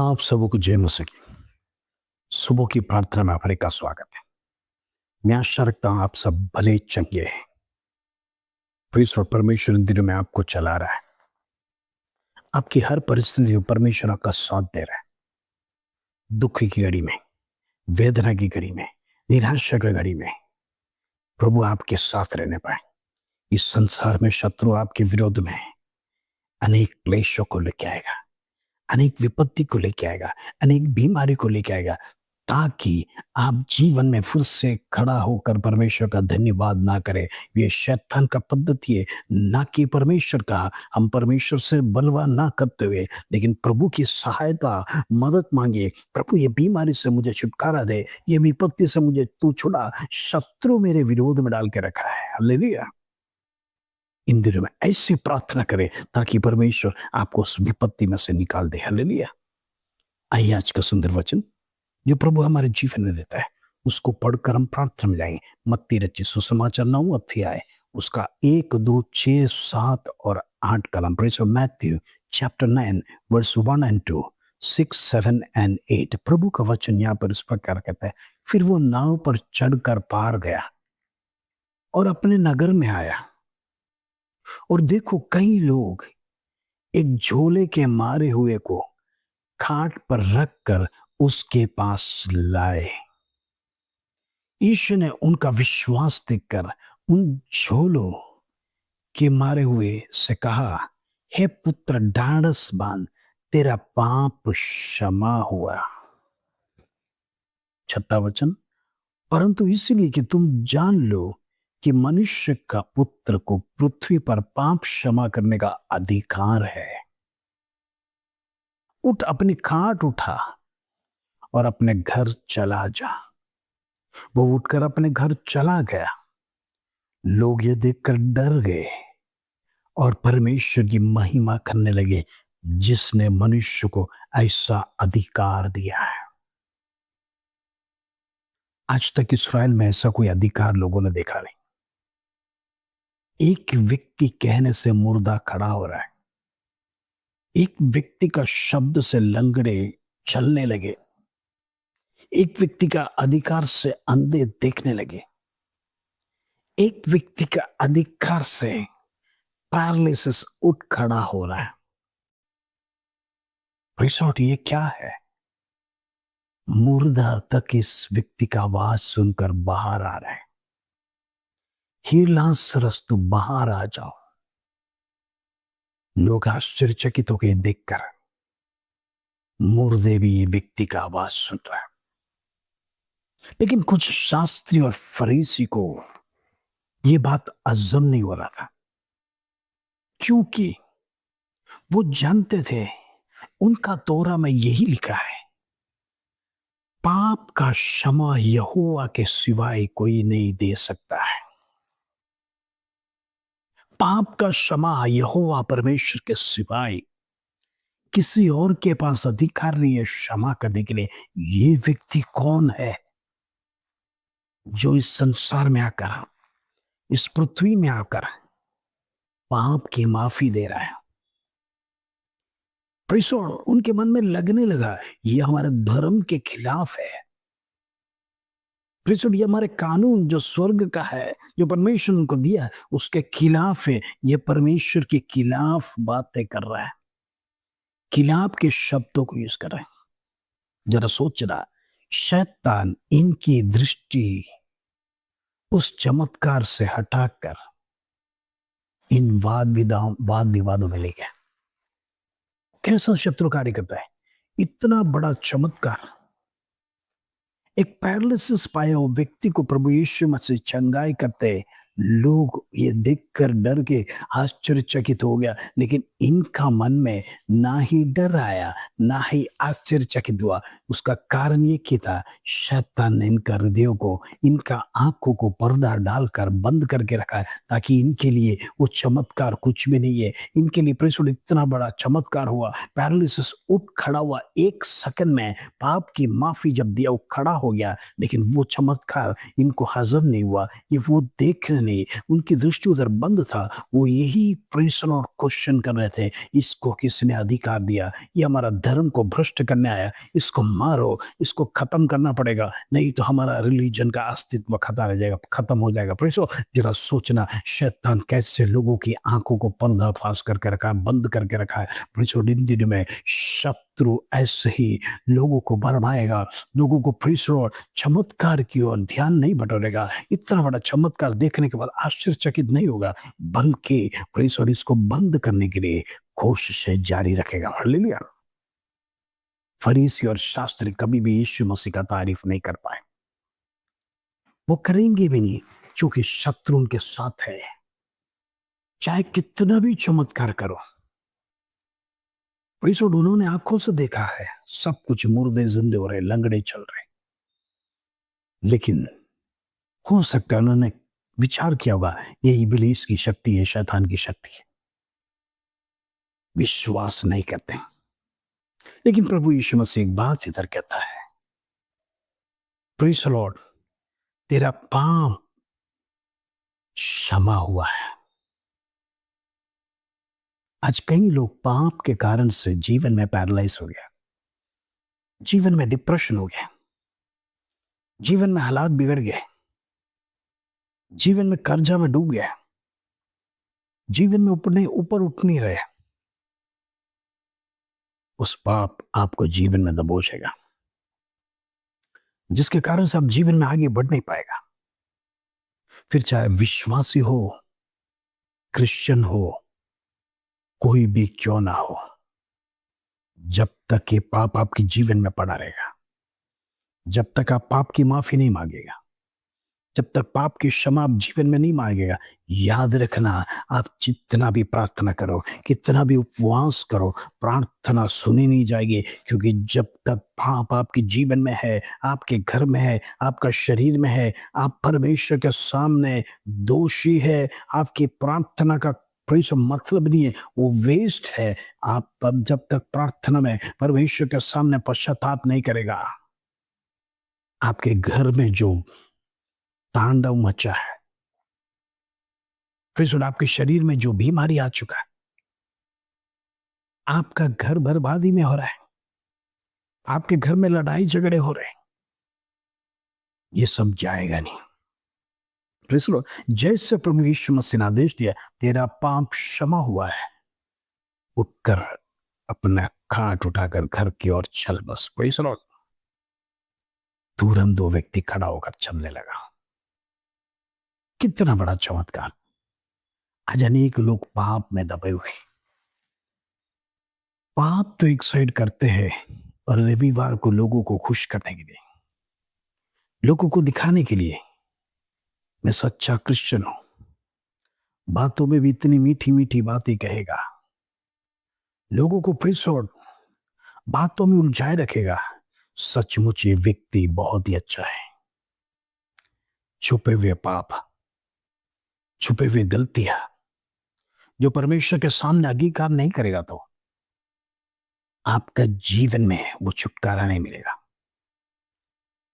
आप सबको जय मसीह की। सुबह की प्रार्थना में आपका स्वागत है। मैं आशा रखता हूं आप सब भले चंगे हैं। प्रीश्वर परमेश्वर इन दिनों में आपको चला रहा है। आपकी हर परिस्थिति में परमेश्वर आपका साथ दे रहा है। दुख की घड़ी में, वेदना की घड़ी में, निराशा की घड़ी में प्रभु आपके साथ रहने पाए। इस संसार में शत्रु आपके विरोध में है, अनेक क्लेशों को लेके आएगा, अनेक विपत्ति को लेके आएगा, अनेक बीमारी को लेके आएगा, ताकि आप जीवन में फिर से खड़ा होकर परमेश्वर का धन्यवाद ना करें। ये शैतान का पद्धति है, ना कि परमेश्वर का। हम परमेश्वर से बलवान ना करते हुए लेकिन प्रभु की सहायता, मदद मांगिए। प्रभु ये बीमारी से मुझे छुटकारा दे, ये विपत्ति से मुझे तू छुड़ा, शत्रु मेरे विरोध में डाल के रखा है। हालेलुया। इन दिनों में ऐसी प्रार्थना करें ताकि परमेश्वर आपको उस विपत्ति में से निकाल दे। हालेलुया। आइए आज का सुंदर वचन जो प्रभु हमारे जीवन में देता है उसको पढ़कर हम प्रार्थना में जाएंगे। मत्ती रचित सुसमाचार 9 अध्याय उसका 1, 2, 6, 7 और 8 कलम। Matthew chapter 9 verse 1 and 2, 6, 7 and 8। प्रभु का वचन यहाँ पर इस प्रकार कहता है, फिर वो नाव पर चढ़कर पार गया और अपने नगर में आया, और देखो कई लोग एक झोले के मारे हुए को खाट पर रखकर उसके पास लाए। यीशु ने उनका विश्वास देखकर उन झोलों के मारे हुए से कहा, हे पुत्र, ढाढ़स बांध, तेरा पाप क्षमा हुआ। 6 वचन, परंतु इसलिए कि तुम जान लो कि मनुष्य का पुत्र को पृथ्वी पर पाप क्षमा करने का अधिकार है। उठ, अपनी खाट उठा और अपने घर चला जा। वो उठकर अपने घर चला गया। लोग ये देखकर डर गए और परमेश्वर की महिमा करने लगे, जिसने मनुष्य को ऐसा अधिकार दिया है। आज तक इस्राएल में ऐसा कोई अधिकार लोगों ने देखा नहीं। एक व्यक्ति कहने से मुर्दा खड़ा हो रहा है, एक व्यक्ति का शब्द से लंगड़े चलने लगे, एक व्यक्ति का अधिकार से अंधे देखने लगे, एक व्यक्ति का अधिकार से पैरालिसिस उठ खड़ा हो रहा है। रिसोर्ट ये क्या है? मुर्दा तक इस व्यक्ति का आवाज सुनकर बाहर आ रहा है। हे लाजरस, तू बाहर आ जाओ। लोग आश्चर्यचकित होकर देखकर मुर्दे भी ये व्यक्ति का आवाज सुन रहा है। लेकिन कुछ शास्त्री और फरीसी को यह बात हजम नहीं हो रहा था, क्योंकि वो जानते थे उनका तोरा में यही लिखा है, पाप का क्षमा यहोवा के सिवाय कोई नहीं दे सकता है। पाप का क्षमा यहोवा परमेश्वर के सिवाय किसी और के पास अधिकार नहीं है क्षमा करने के लिए। ये व्यक्ति कौन है जो इस संसार में आकर, इस पृथ्वी में आकर पाप की माफी दे रहा है? उनके मन में लगने लगा ये हमारे धर्म के खिलाफ है। ये हमारे कानून जो स्वर्ग का है, जो परमेश्वर उनको दिया, उसके खिलाफ है। ये परमेश्वर के खिलाफ बातें कर रहा है, खिलाफ के शब्दों को यूज कर रहा है। जरा सोच रहा, शैतान इनकी दृष्टि उस चमत्कार से हटाकर इन वाद विवादों में ले गया। कैसा शत्रु कार्य करता है? इतना बड़ा चमत्कार, एक पैरालिसिस पाया हुआ व्यक्ति को प्रभु यीशु मसीह चंगाई करते, लोग ये देखकर डर के आश्चर्यचकित हो गया। लेकिन इनका मन में ना ही डर आया, ना ही आश्चर्यचकित हुआ। उसका कारण ये कि था, शैतान ने इनका हृदयों को, इनका आंखों को पर्दा डालकर बंद करके रखा है, ताकि इनके लिए वो चमत्कार कुछ भी नहीं है। इनके लिए प्रेषण इतना बड़ा चमत्कार हुआ, पैरालिसिस उठ खड़ा हुआ, 1 सेकंड में पाप की माफी जब दिया वो खड़ा हो गया। लेकिन वो चमत्कार इनको हजम नहीं हुआ, ये वो देखने नहीं नहीं, उनकी दृष्टि उधर बंद था। वो यही प्रश्न और क्वेश्चन कर रहे थे, इसको किसने अधिकार दिया, ये हमारा धर्म को भ्रष्ट करने आया, इसको मारो, इसको खत्म करना पड़ेगा, नहीं तो हमारा रिलीजन का अस्तित्व खत्म हो जाएगा, खत्म हो जाएगा। प्रेसो जरा सोचना, शैतान कैसे लोगों की आंखों को पर्दाफाश करके रखा है, बंद करके रखा है। प्रेसो दिन दिन में शत्रु ऐसे ही लोगों को भरमाएगा, लोगों को प्रेसो चमत्कार की ओर ध्यान नहीं बटोरेगा। इतना बड़ा चमत्कार देखने के बाद आश्चर्यचकित नहीं होगा, बल्कि प्रेसो इसको बंद करने के लिए कोशिशें जारी रखेगा। हालेलुया। फरीसी और शास्त्री कभी भी यीशु मसीह का तारीफ नहीं कर पाए, वो करेंगे भी नहीं, क्योंकि शत्रु उनके साथ है। चाहे कितना भी चमत्कार करो, उन्होंने आंखों से देखा है सब कुछ, मुर्दे जिंदे हो रहे, लंगड़े चल रहे, लेकिन हो सकता है उन्होंने विचार किया होगा ये इब्लीस की शक्ति है, शैतान की शक्ति है, विश्वास नहीं करते। लेकिन प्रभु यीशु मसीह एक बात इधर कहता है, प्रेज़ द लॉर्ड, तेरा पाप क्षमा हुआ है। आज कई लोग पाप के कारण से जीवन में पैरालाइज हो गया, जीवन में डिप्रेशन हो गया, जीवन में हालात बिगड़ गए, जीवन में कर्जा में डूब गया, जीवन में ऊपर उठ नहीं रहे। उस पाप आपको जीवन में दबोचेगा, जिसके कारण से आप जीवन में आगे बढ़ नहीं पाएगा। फिर चाहे विश्वासी हो, क्रिश्चियन हो, कोई भी क्यों ना हो, जब तक ये पाप आपके जीवन में पड़ा रहेगा, जब तक आप पाप की माफी नहीं मांगेगा, जब तक पाप की क्षमा आप जीवन में नहीं मांगेगा, याद रखना, आप जितना भी प्रार्थना करो, कितना भी उपवास करो, प्रार्थना सुनी नहीं जाएगी। क्योंकि जब तक पाप आपके जीवन में है, आपके घर में है, आपका शरीर में है, आप परमेश्वर के सामने दोषी है, आपकी प्रार्थना का कोई मतलब नहीं है, वो वेस्ट है। आप जब तक प्रार्थना में परमेश्वर के सामने पश्चाताप नहीं करेगा, आपके घर में जो तांडव मचा है, फिर आपके शरीर में जो बीमारी आ चुका है, आपका घर बर्बादी में हो रहा है, आपके घर में लड़ाई झगड़े हो रहे हैं, ये सब जाएगा नहीं। जैसे प्रभु यीशु मसीह ने आदेश दिया, तेरा पाप क्षमा हुआ है, उठकर अपना खाट उठाकर घर की ओर चल। बस तुरंत दो व्यक्ति खड़ा होकर चलने लगा। कितना बड़ा चमत्कार। आज अनेक लोग पाप में दबे हुए, पाप तो एक साइड करते हैं, और रविवार को लोगों को खुश करने के लिए, लोगों को दिखाने के लिए मैं सच्चा क्रिश्चियन हूं, बातों में भी इतनी मीठी मीठी बातें कहेगा, लोगों को प्रेसोड बातों में उलझाए रखेगा। सचमुच ये व्यक्ति बहुत ही अच्छा है। छुपे हुए पाप, छुपे हुए गलतियां जो परमेश्वर के सामने अंगीकार नहीं करेगा, तो आपका जीवन में वो छुटकारा नहीं मिलेगा।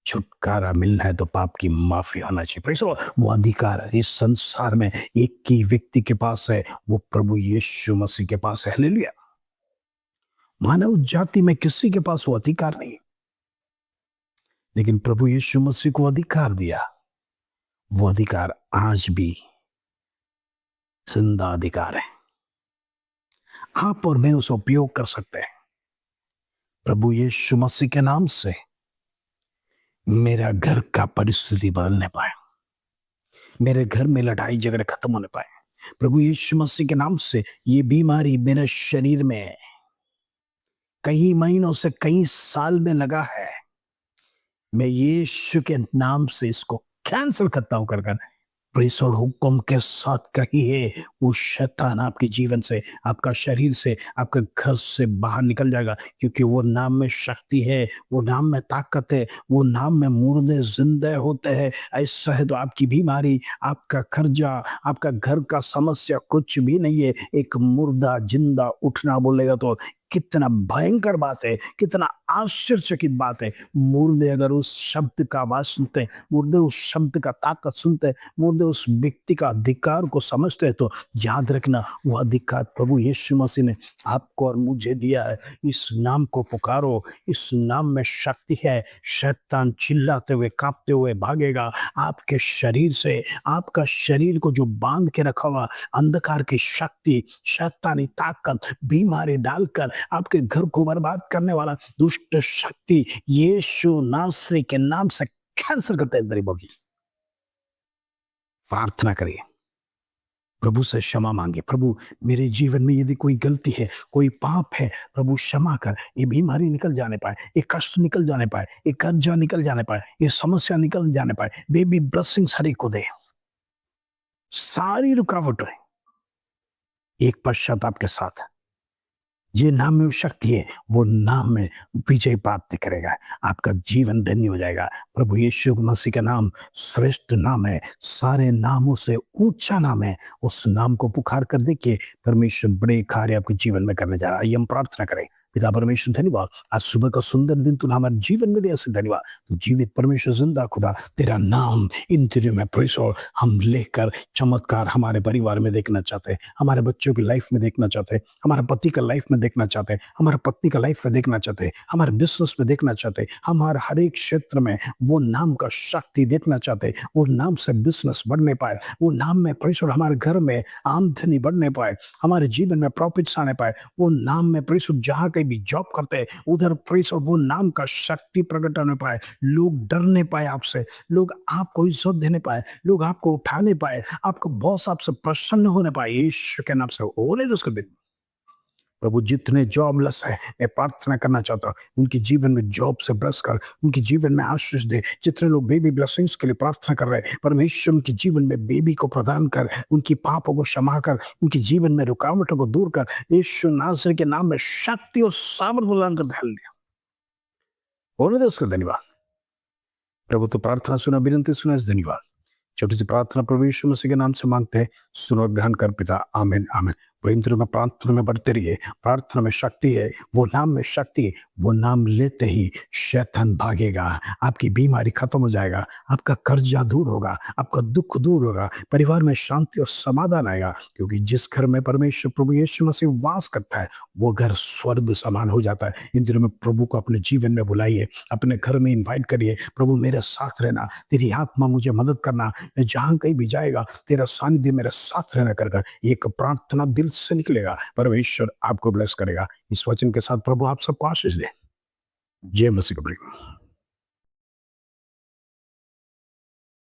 छुटकारा मिलना है तो पाप की माफी होना चाहिए। वो अधिकार इस संसार में एक ही व्यक्ति के पास है, वो प्रभु यीशु मसीह के पास है। हालेलुया। मानव जाति में किसी के पास वो अधिकार नहीं, लेकिन प्रभु यीशु मसीह को अधिकार दिया। वो अधिकार आज भी जिंदा अधिकार है। आप और मैं उसे उपयोग कर सकते हैं। प्रभु यीशु मसीह के नाम से मेरा घर का परिस्थिति बदलने पाए, मेरे घर में लड़ाई झगड़े खत्म होने पाए। प्रभु यीशु मसीह के नाम से ये बीमारी मेरे शरीर में कई महीनों से कई साल में लगा है, मैं यीशु के नाम से इसको कैंसिल करता हूं कर प्रेस और हुक्म के साथ कहिए, वो शैतान आपके जीवन से, आपका शरीर से, आपके घर से बाहर निकल जाएगा। क्योंकि वो नाम में शक्ति है, वो नाम में ताकत है, वो नाम में मुर्दे जिंदे होते हैं। ऐसा है तो आपकी बीमारी, आपका कर्जा, आपका घर का समस्या कुछ भी नहीं है। एक मुर्दा जिंदा उठना बोलेगा तो कितना भयंकर बात है, कितना आश्चर्यचकित बात है। मुर्दे अगर उस शब्द का आवाज सुनते हैं, मुर्दे उस शब्द का ताकत सुनते हैं, मुर्दे उस व्यक्ति का अधिकार को समझते हैं, तो याद रखना वो अधिकार प्रभु यीशु मसीह ने आपको और मुझे दिया है। इस नाम को पुकारो, इस नाम में शक्ति है। शैतान चिल्लाते हुए कांपते हुए भागेगा आपके शरीर से। आपका शरीर को जो बांध के रखा हुआ अंधकार की शक्ति, शैतानी ताकत, बीमारी डालकर आपके घर को बर्बाद करने वाला दुष्ट शक्ति यीशु नासरी के नाम से कैंसिल करते हैं। प्रार्थना करिए, प्रभु से क्षमा मांगे। प्रभु मेरे जीवन में यदि कोई गलती है, कोई पाप है, प्रभु क्षमा कर। ये बीमारी निकल जाने पाए, ये कष्ट निकल जाने पाए, ये कर्जा निकल जाने पाए, ये समस्या निकल जाने पाए। बेबी ब्लेसिंग्स हर एक को दे। सारी रुकावटें एक पश्चाताप के साथ, ये नाम में शक्ति है, वो नाम में विजय प्राप्त करेगा। आपका जीवन धन्य हो जाएगा। प्रभु यीशु मसीह का नाम श्रेष्ठ नाम है, सारे नामों से ऊंचा नाम है। उस नाम को पुकार कर देखिए, परमेश्वर बड़े कार्य आपके जीवन में करने जा रहा है। आइए हम प्रार्थना करें। पिता परमेश्वर धन्यवाद, आज सुबह का सुंदर दिन तूने हमारे जीवन में दिया, से धन्यवाद। तो जीवित परमेश्वर जिंदा खुदा, तेरा नाम इन दिनों में प्रेसर हम लेकर चमत्कार हमारे परिवार में देखना चाहते हैं, हमारे बच्चों की लाइफ में देखना चाहते हैं, हमारे पति का लाइफ में देखना चाहते हैं, हमारे पत्नी का लाइफ में देखना चाहते हैं, हमारे बिजनेस में देखना चाहते हैं, हमारे हर एक क्षेत्र में वो नाम का शक्ति देखना चाहते हैं। वो नाम से बिजनेस बढ़ने पाए, वो नाम में प्रेसर हमारे घर में आमदनी बढ़ने पाए, हमारे जीवन में प्रॉफिट्स आने पाए। वो नाम में प्रेसर जहाँ कहीं भी जॉब करते हैं उधर प्रेस और वो नाम का शक्ति प्रकट होने पाए। लोग डरने पाए आपसे, लोग आपको इज्जत देने पाए, लोग आपको उठाने पाए, आपका बॉस आपसे प्रसन्न होने पाए। यीशु के नाम से होने दो उसका दिन। प्रभु जितने जॉबलेस है, मैं प्रार्थना करना चाहता हूँ उनके जीवन में जॉब से ब्लेस कर, उनके जीवन में आशीष दे। जितने लोग बेबी ब्लेसिंग्स के लिए प्रार्थना कर रहे हैं, परमेश्वर उनके जीवन में बेबी को प्रदान कर, उनकी पापों को क्षमा कर, उनके जीवन में रुकावटों को दूर कर। यीशु नासरी के नाम में शक्ति और सामर्थ प्रदान कर। धन्यवाद होने दे उसका धन्यवाद। प्रभु तो प्रार्थना सुना, विनती सुना, धन्यवाद। छोटी सी प्रार्थना प्रभु यीशु मसीह के नाम से मांगते हैं, सुनो ग्रहण कर पिता, आमीन आमीन। में प्रार्थना में बढ़ते रहिए। प्रार्थना में शक्ति है, वो नाम में शक्ति है। वो नाम लेते ही शैतान भागेगा, आपकी बीमारी खत्म हो जाएगा, आपका कर्जा दूर होगा, आपका दुख दूर होगा, परिवार में शांति और समाधान आएगा। क्योंकि जिस घर में परमेश्वर प्रभु यीशु मसीह वास करता है वो घर स्वर्ग समान हो जाता है। इन दिनों में प्रभु को अपने जीवन में बुलाइए, अपने घर में इन्वाइट करिए। प्रभु मेरे साथ रहना, तेरी आत्मा मुझे मदद करना, मैं जहां कहीं भी जाएगा तेरा सानिध्य मेरे साथ रहना कर। एक प्रार्थना दिल से निकलेगा, परमेश्वर आपको ब्लेस करेगा। इस वचन के साथ प्रभु आप सबको आशीष दे। जय मसीह।